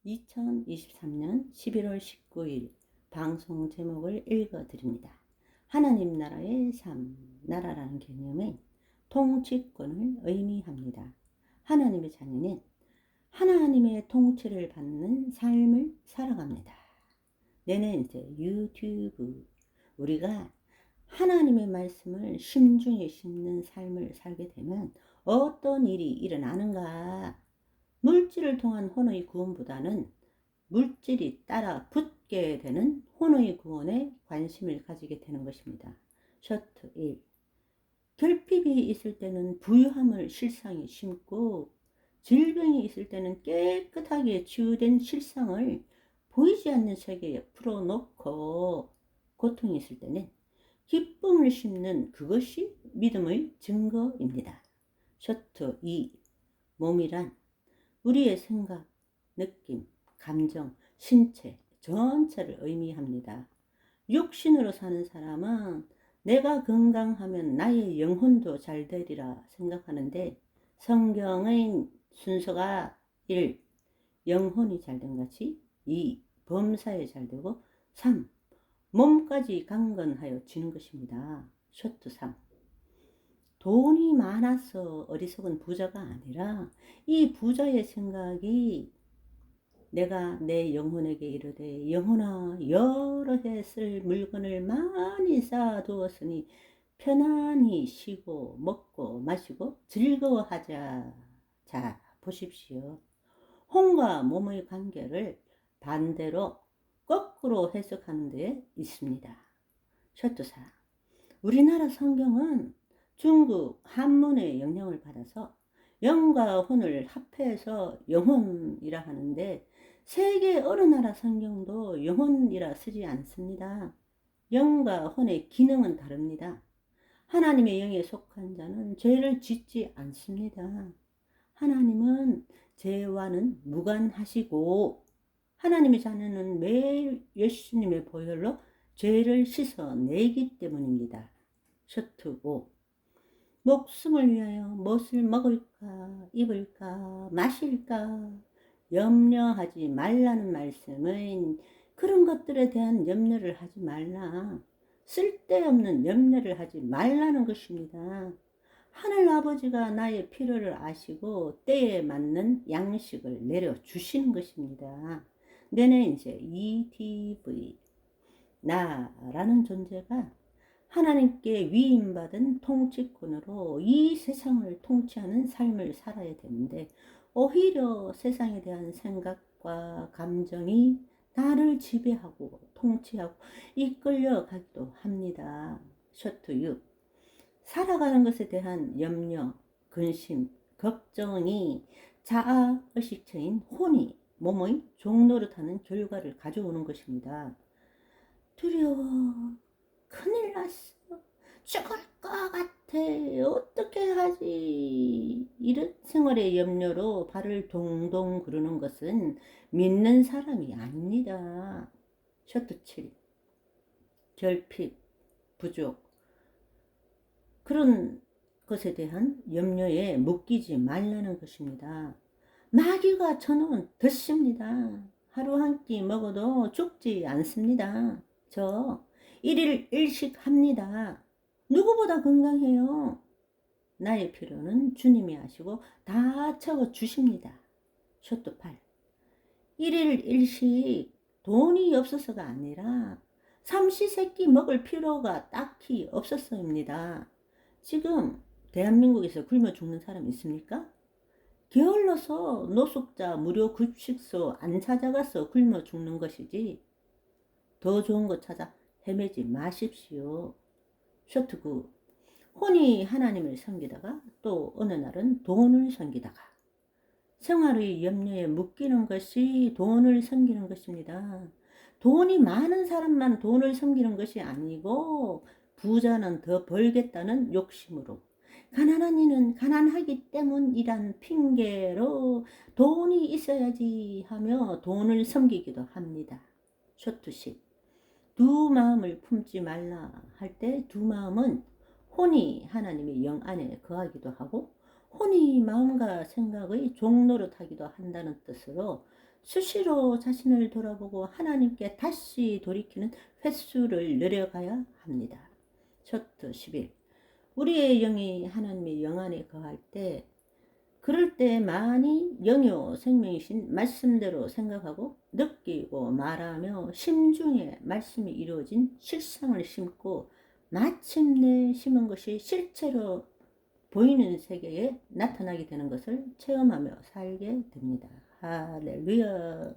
2023년 11월 19일 방송 제목을 읽어드립니다. 하나님 나라의 삶, 나라라는 개념은 통치권을 의미합니다. 하나님의 자녀는 하나님의 통치를 받는 삶을 살아갑니다. 내는 이제 유튜브, 우리가 하나님의 말씀을 심중에 심는 삶을 살게 되면 어떤 일이 일어나는가? 물질을 통한 혼의 구원보다는 물질이 따라 붙게 되는 혼의 구원에 관심을 가지게 되는 것입니다. 셔트 1. 결핍이 있을 때는 부유함을 실상에 심고, 질병이 있을 때는 깨끗하게 치유된 실상을 보이지 않는 세계에 풀어놓고, 고통이 있을 때는 기쁨을 심는 그것이 믿음의 증거입니다. 셔트 2. 몸이란 우리의 생각, 느낌, 감정, 신체 전체를 의미합니다. 육신으로 사는 사람은 내가 건강하면 나의 영혼도 잘 되리라 생각하는데, 성경의 순서가 1. 영혼이 잘된 것이, 2. 범사에 잘되고, 3. 몸까지 강건하여지는 것입니다. 셔트 3. 돈이 많아서 어리석은 부자가 아니라 이 부자의 생각이 내가 내 영혼에게 이르되, 영혼아, 여러 해 쓸 물건을 많이 쌓아두었으니 편안히 쉬고 먹고 마시고 즐거워하자. 자, 보십시오. 혼과 몸의 관계를 반대로 거꾸로 해석하는 데 있습니다. 셔트 4. 우리나라 성경은 중국 한문의 영향을 받아서 영과 혼을 합해서 영혼이라 하는데, 세계 어느 나라 성경도 영혼이라 쓰지 않습니다. 영과 혼의 기능은 다릅니다. 하나님의 영에 속한 자는 죄를 짓지 않습니다. 하나님은 죄와는 무관하시고, 하나님의 자녀는 매일 예수님의 보혈로 죄를 씻어내기 때문입니다. 셔트 5. 목숨을 위하여 무엇을 먹을까, 입을까, 마실까 염려하지 말라는 말씀은 그런 것들에 대한 염려를 하지 말라, 쓸데없는 염려를 하지 말라는 것입니다. 하늘 아버지가 나의 필요를 아시고 때에 맞는 양식을 내려주시는 것입니다. 내내 이제 ETV, 나라는 존재가 하나님께 위임받은 통치권으로 이 세상을 통치하는 삶을 살아야 되는데, 오히려 세상에 대한 생각과 감정이 나를 지배하고 통치하고 이끌려가기도 합니다. 셔트 6. 살아가는 것에 대한 염려, 근심, 걱정이 자아의식체인 혼이 몸의 종노릇하는 결과를 가져오는 것입니다. 두려워, 큰일 났어, 죽을 것 같아, 어떻게 하지, 이런 생활의 염려로 발을 동동 구르는 것은 믿는 사람이 아닙니다. 셔트 7. 결핍, 부족, 그런 것에 대한 염려에 묶이지 말라는 것입니다. 마귀가 저는 덧십니다. 하루 한 끼 먹어도 죽지 않습니다. 저 1일 1식 합니다. 누구보다 건강해요. 나의 필요는 주님이 하시고 다 채워 주십니다. 셔트 8. 1일 1식 돈이 없어서가 아니라 삼시세끼 먹을 필요가 딱히 없어서입니다. 지금 대한민국에서 굶어 죽는 사람 있습니까? 게을러서 노숙자 무료 급식소 안 찾아가서 굶어 죽는 것이지, 더 좋은 거 찾아 헤매지 마십시오. 셔트 9. 혼이 하나님을 섬기다가 또 어느 날은 돈을 섬기다가, 생활의 염려에 묶이는 것이 돈을 섬기는 것입니다. 돈이 많은 사람만 돈을 섬기는 것이 아니고, 부자는 더 벌겠다는 욕심으로, 가난한 이는 가난하기 때문이란 핑계로 돈이 있어야지 하며 돈을 섬기기도 합니다. 셔트 10. 두 마음을 품지 말라 할 때, 두 마음은 혼이 하나님의 영 안에 거하기도 하고 혼이 마음과 생각의 종노릇하기도 한다는 뜻으로, 수시로 자신을 돌아보고 하나님께 다시 돌이키는 횟수를 늘려가야 합니다. 초트 11. 우리의 영이 하나님의 영 안에 거할 때, 그럴 때 많이 영요 생명이신 말씀대로 생각하고 느끼고 말하며 심중에 말씀이 이루어진 실상을 심고 마침내 심은 것이 실제로 보이는 세계에 나타나게 되는 것을 체험하며 살게 됩니다. 할렐루야.